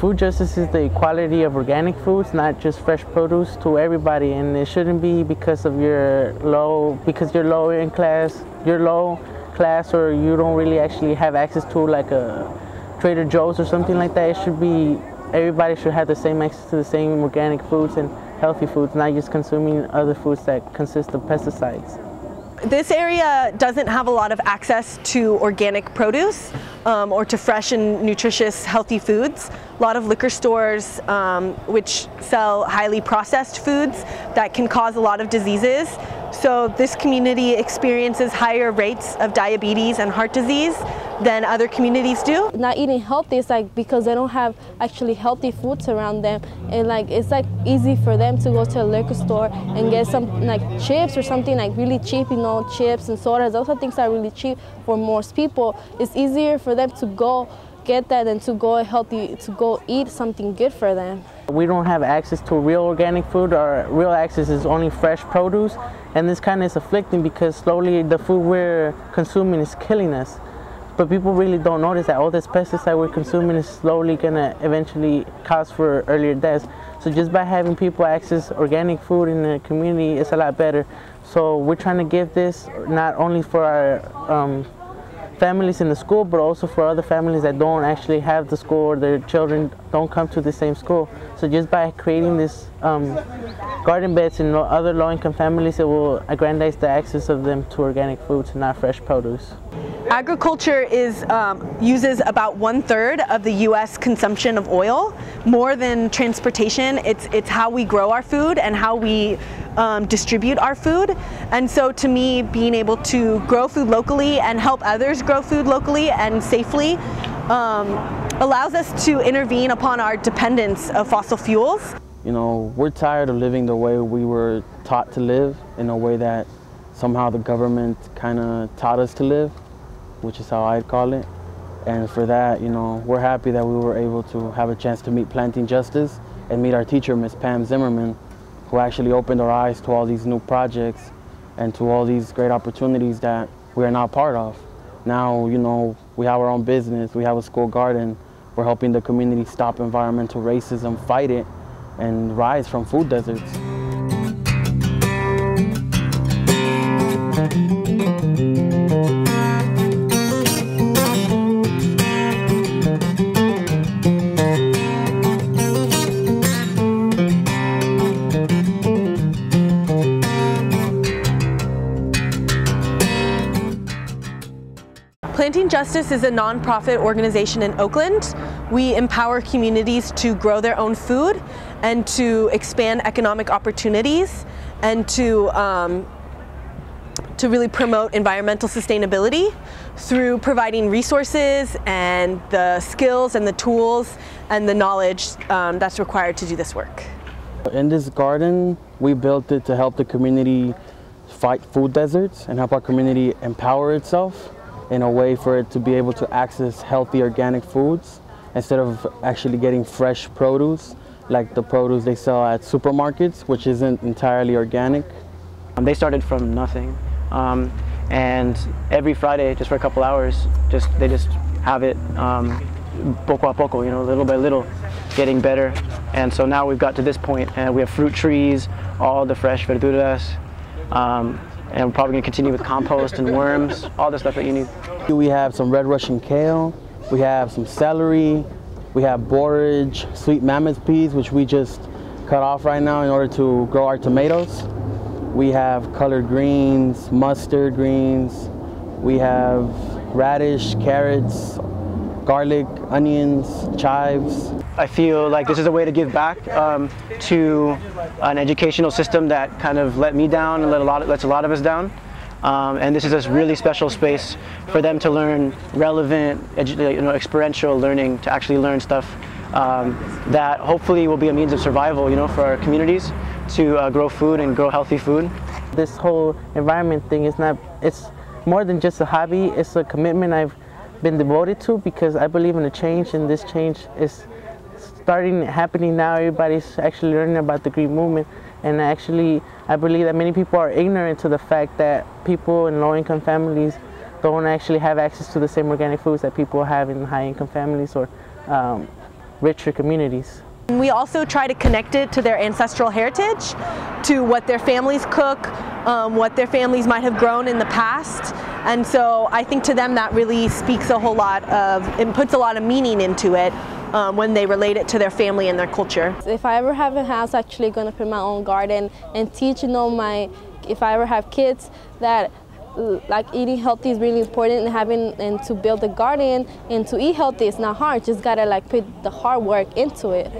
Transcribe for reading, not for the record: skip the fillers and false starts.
Food justice is the equality of organic foods, not just fresh produce, to everybody, and it shouldn't be because you're low in class, you're low class, or you don't really actually have access to like a Trader Joe's or something like that. It should be, everybody should have the same access to the same organic foods and healthy foods, not just consuming other foods that consist of pesticides. This area doesn't have a lot of access to organic produce or to fresh and nutritious healthy foods. A lot of liquor stores which sell highly processed foods that can cause a lot of diseases. So this community experiences higher rates of diabetes and heart disease than other communities do. Not eating healthy is like because they don't have actually healthy foods around them, and like it's like easy for them to go to a liquor store and get some like chips or something like really cheap, you know, chips and sodas. Those are things that are really cheap for most people. It's easier for them to go get that than to go eat something good for them. We don't have access to real organic food. Our real access is only fresh produce, and this kind of is afflicting because slowly the food we're consuming is killing us. But people really don't notice that all this pesticide we're consuming is slowly going to eventually cause for earlier deaths. So just by having people access organic food in the community, it's a lot better. So we're trying to give this not only for our families in the school, but also for other families that don't actually have the school, or their children don't come to the same school. So just by creating this garden beds in other low-income families, it will aggrandize the access of them to organic foods and not fresh produce. Agriculture uses about 1/3 of the U.S. consumption of oil, more than transportation. It's how we grow our food and how we distribute our food. And so to me, being able to grow food locally and help others grow food locally and safely allows us to intervene upon our dependence of fossil fuels. You know, we're tired of living the way we were taught to live, in a way that somehow the government kind of taught us to live, which is how I'd call it. And for that, you know, we're happy that we were able to have a chance to meet Planting Justice and meet our teacher, Miss Pam Zimmerman, who actually opened our eyes to all these new projects and to all these great opportunities that we are now part of. Now, you know, we have our own business, we have a school garden, we're helping the community stop environmental racism, fight it, and rise from food deserts. Planting Justice is a nonprofit organization in Oakland. We empower communities to grow their own food and to expand economic opportunities and to really promote environmental sustainability through providing resources and the skills and the tools and the knowledge that's required to do this work. In this garden, we built it to help the community fight food deserts and help our community empower itself in a way for it to be able to access healthy organic foods instead of actually getting fresh produce like the produce they sell at supermarkets, which isn't entirely organic. They started from nothing, and every Friday, just for a couple hours, they just have it poco a poco, you know, little by little, getting better. And so now we've got to this point, and we have fruit trees, all the fresh verduras, and we're probably going to continue with compost and worms, all the stuff that you need. We have some red Russian kale, we have some celery, we have borage, sweet mammoth peas, which we just cut off right now in order to grow our tomatoes. We have collard greens, mustard greens, we have radish, carrots, garlic, onions, chives. I feel like this is a way to give back to an educational system that kind of let me down and lets a lot of us down. And this is a really special space for them to learn relevant, experiential learning, to actually learn stuff that hopefully will be a means of survival, you know, for our communities to grow food and grow healthy food. This whole environment thing it's more than just a hobby, it's a commitment I've been devoted to, because I believe in a change, and this change is happening now. Everybody's actually learning about the green movement, and actually I believe that many people are ignorant to the fact that people in low-income families don't actually have access to the same organic foods that people have in high-income families, or richer communities. We also try to connect it to their ancestral heritage, to what their families cook, what their families might have grown in the past. And so I think to them that really speaks a whole lot of, and puts a lot of meaning into it when they relate it to their family and their culture. If I ever have a house, I'm actually going to put my own garden and teach, if I ever have kids, that like eating healthy is really important, and to build a garden and to eat healthy is not hard. Just gotta like put the hard work into it.